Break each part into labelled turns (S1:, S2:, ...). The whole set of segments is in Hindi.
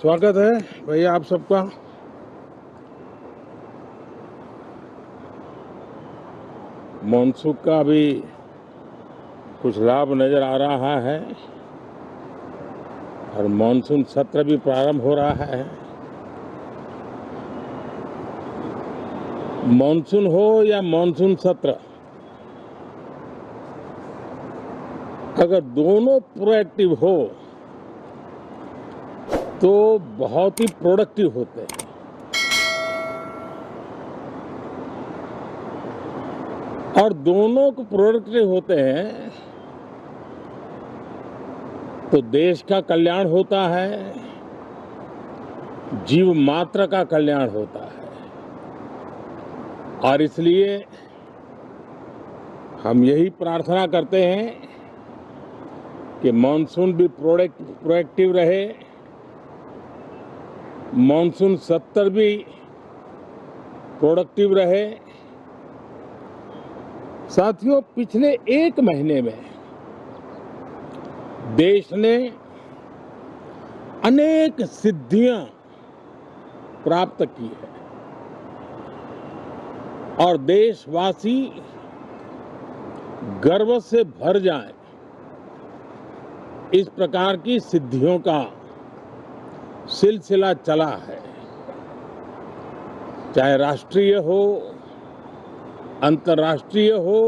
S1: स्वागत है भैया आप सबका। मॉनसून का भी कुछ लाभ नजर आ रहा है और मॉनसून सत्र भी प्रारंभ हो रहा है। मॉनसून हो या मॉनसून सत्र, अगर दोनों प्रोएक्टिव हो तो बहुत ही प्रोडक्टिव होते हैं। और दोनों को प्रोडक्टिव होते हैं तो देश का कल्याण होता है, जीव मात्र का कल्याण होता है। और इसलिए हम यही प्रार्थना करते हैं कि मॉनसून भी प्रोएक्टिव रहे, मॉनसून सत्र भी प्रोडक्टिव रहे। साथियों, पिछले एक महीने में देश ने अनेक सिद्धियां प्राप्त की है और देशवासी गर्व से भर जाएं, इस प्रकार की सिद्धियों का सिलसिला चला है। चाहे राष्ट्रीय हो, अंतर्राष्ट्रीय हो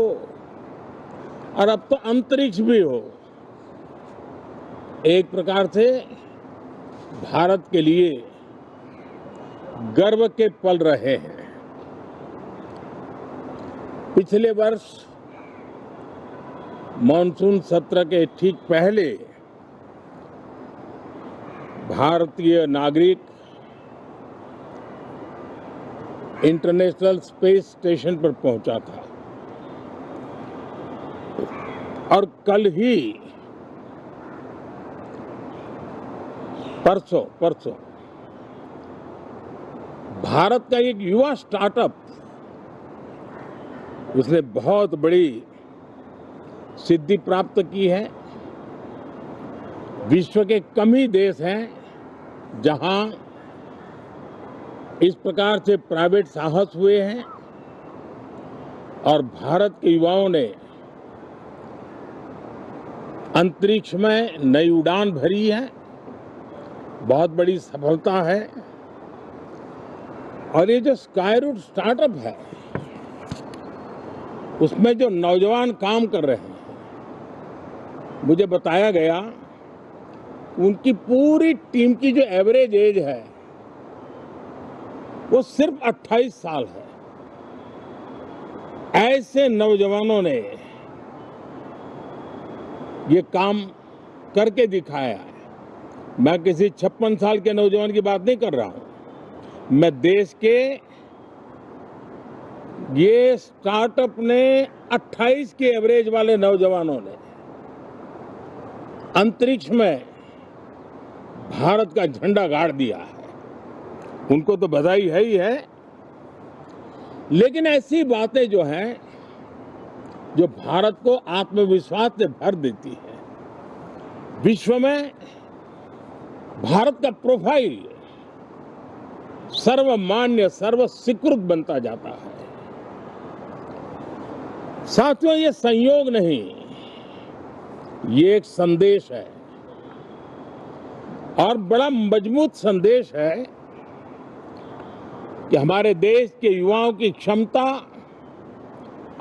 S1: और अब तो अंतरिक्ष भी हो। एक प्रकार से भारत के लिए गर्व के पल रहे हैं। पिछले वर्ष मॉनसून सत्र के ठीक पहले भारतीय नागरिक इंटरनेशनल स्पेस स्टेशन पर पहुंचा था और कल ही परसों भारत का एक युवा स्टार्टअप, उसने बहुत बड़ी सिद्धि प्राप्त की है। विश्व के कम ही देश हैं जहां इस प्रकार से प्राइवेट साहस हुए हैं और भारत के युवाओं ने अंतरिक्ष में नई उड़ान भरी है। बहुत बड़ी सफलता है। और ये जो स्काईरूट स्टार्टअप है, उसमें जो नौजवान काम कर रहे हैं, मुझे बताया गया उनकी पूरी टीम की जो एवरेज एज है वो सिर्फ 28 साल है। ऐसे नौजवानों ने ये काम करके दिखाया है। मैं किसी 56 साल के नौजवान की बात नहीं कर रहा हूं। मैं देश के ये स्टार्टअप ने 28 के एवरेज वाले नौजवानों ने अंतरिक्ष में भारत का झंडा गाड़ दिया है। उनको तो बधाई है ही है, लेकिन ऐसी बातें जो हैं जो भारत को आत्मविश्वास से भर देती है। विश्व में भारत का प्रोफाइल सर्वमान्य, सर्वस्वीकृत बनता जाता है। साथियों, ये संयोग नहीं, ये एक संदेश है और बड़ा मजबूत संदेश है कि हमारे देश के युवाओं की क्षमता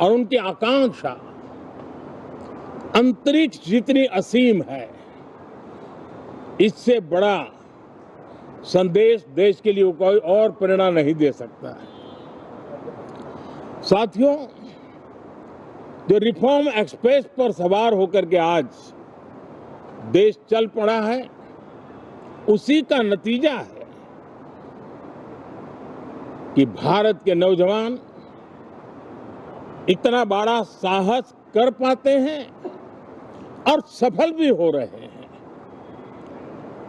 S1: और उनकी आकांक्षा अंतरिक्ष जितनी असीम है, इससे बड़ा संदेश देश के लिए कोई और प्रेरणा नहीं दे सकता है। साथियों, जो रिफॉर्म एक्सप्रेस पर सवार होकर के आज देश चल पड़ा है, उसी का नतीजा है कि भारत के नौजवान इतना बड़ा साहस कर पाते हैं और सफल भी हो रहे हैं।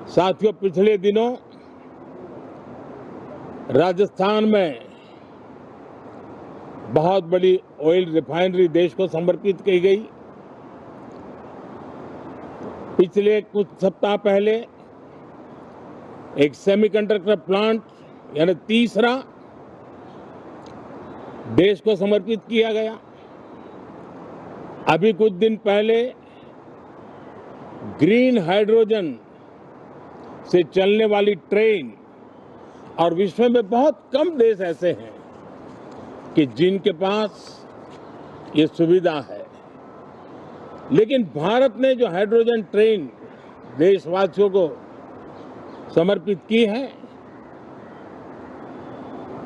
S1: साथियों, पिछले दिनों राजस्थान में बहुत बड़ी ऑयल रिफाइनरी देश को समर्पित की गई। पिछले कुछ सप्ताह पहले एक सेमीकंडक्टर प्लांट यानी तीसरा देश को समर्पित किया गया। अभी कुछ दिन पहले ग्रीन हाइड्रोजन से चलने वाली ट्रेन, और विश्व में बहुत कम देश ऐसे हैं कि जिनके पास ये सुविधा है, लेकिन भारत ने जो हाइड्रोजन ट्रेन देशवासियों को समर्पित की है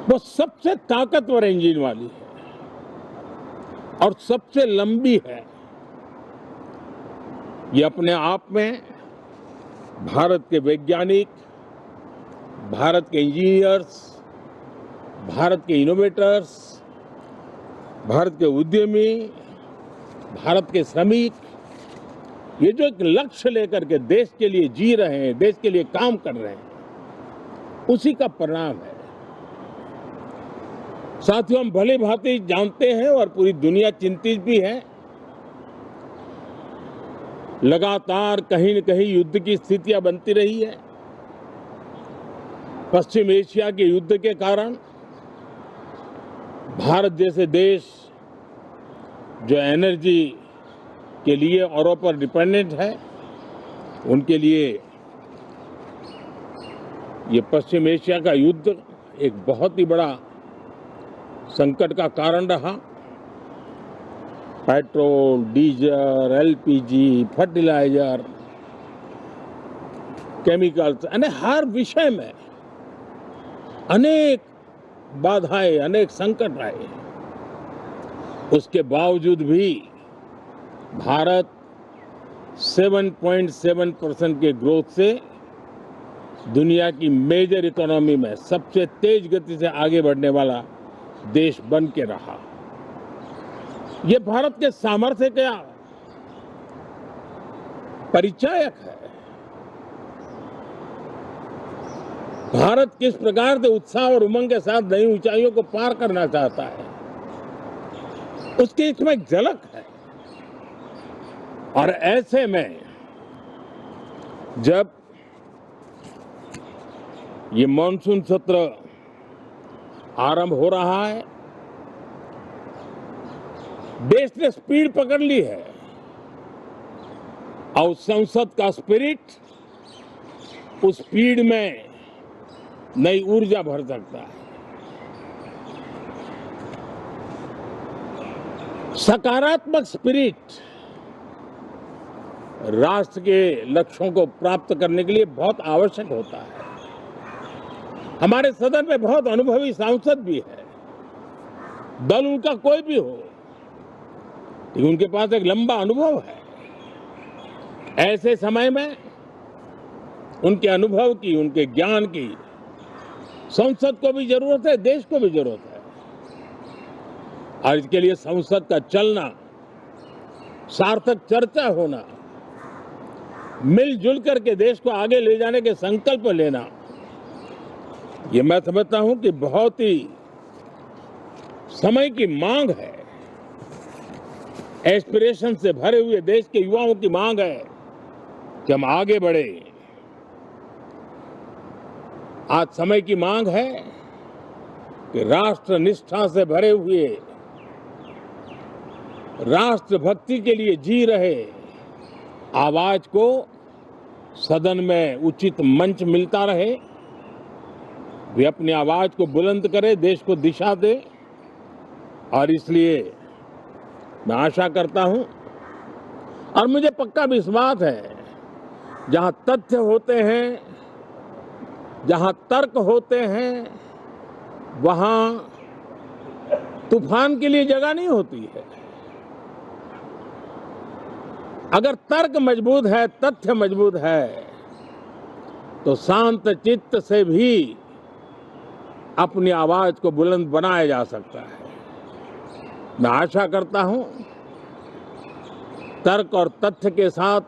S1: वो सबसे ताकतवर इंजन वाली है और सबसे लंबी है। ये अपने आप में भारत के वैज्ञानिक, भारत के इंजीनियर्स, भारत के इनोवेटर्स, भारत के उद्यमी, भारत के श्रमिक, ये जो एक लक्ष्य लेकर के देश के लिए जी रहे हैं, देश के लिए काम कर रहे हैं, उसी का परिणाम है। साथियों, हम भली भांति जानते हैं और पूरी दुनिया चिंतित भी है, लगातार कहीं न कहीं युद्ध की स्थितियां बनती रही है। पश्चिम एशिया के युद्ध के कारण भारत जैसे देश जो एनर्जी के लिए औरों पर डिपेंडेंट है, उनके लिए ये पश्चिम एशिया का युद्ध एक बहुत ही बड़ा संकट का कारण रहा। Petrol, diesel, LPG, fertiliser, chemicals, यानी हर विषय में अनेक बाधाएं, अनेक संकट आए। उसके बावजूद भी भारत 7.7% के ग्रोथ से दुनिया की मेजर इकोनॉमी में सबसे तेज गति से आगे बढ़ने वाला देश बन के रहा। ये भारत के सामर्थ्य का परिचायक है। भारत किस प्रकार से उत्साह और उमंग के साथ नई ऊंचाइयों को पार करना चाहता है, उसकी इसमें एक झलक है। और ऐसे में जब ये मॉनसून सत्र आरंभ हो रहा है, देश ने स्पीड पकड़ ली है और संसद का स्पिरिट उस स्पीड में नई ऊर्जा भर सकता है। सकारात्मक स्पिरिट राष्ट्र के लक्ष्यों को प्राप्त करने के लिए बहुत आवश्यक होता है। हमारे सदन में बहुत अनुभवी सांसद भी है, दल उनका कोई भी हो, लेकिन उनके पास एक लंबा अनुभव है। ऐसे समय में उनके अनुभव की, उनके ज्ञान की संसद को भी जरूरत है, देश को भी जरूरत है। और इसके लिए संसद का चलना, सार्थक चर्चा होना, मिलजुल करके देश को आगे ले जाने के संकल्प लेना, ये मैं समझता हूं कि बहुत ही समय की मांग है। एस्पिरेशन से भरे हुए देश के युवाओं की मांग है कि हम आगे बढ़े। आज समय की मांग है कि राष्ट्र निष्ठा से भरे हुए, राष्ट्र भक्ति के लिए जी रहे आवाज को सदन में उचित मंच मिलता रहे, वे अपनी आवाज को बुलंद करे, देश को दिशा दे। और इसलिए मैं आशा करता हूं और मुझे पक्का विश्वास है, जहां तथ्य होते हैं, जहां तर्क होते हैं, वहां तूफान के लिए जगह नहीं होती है। अगर तर्क मजबूत है, तथ्य मजबूत है, तो शांत चित्त से भी अपनी आवाज को बुलंद बनाया जा सकता है। मैं आशा करता हूं तर्क और तथ्य के साथ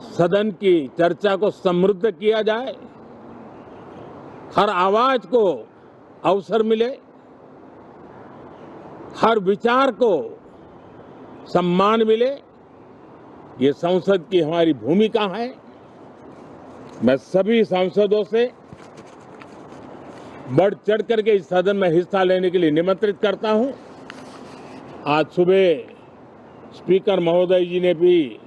S1: सदन की चर्चा को समृद्ध किया जाए, हर आवाज को अवसर मिले, हर विचार को सम्मान मिले। ये संसद की हमारी भूमिका है मैं सभी सांसदों से बढ़ चढ़ करके इस सदन में हिस्सा लेने के लिए निमंत्रित करता हूं। आज सुबह स्पीकर महोदय जी ने भी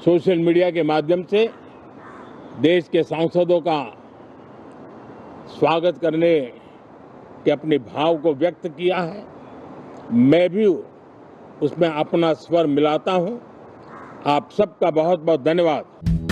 S1: सोशल मीडिया के माध्यम से देश के सांसदों का स्वागत करने के अपने भाव को व्यक्त किया है। मैं भी उसमें अपना स्वर मिलाता हूं। आप सबका बहुत बहुत धन्यवाद।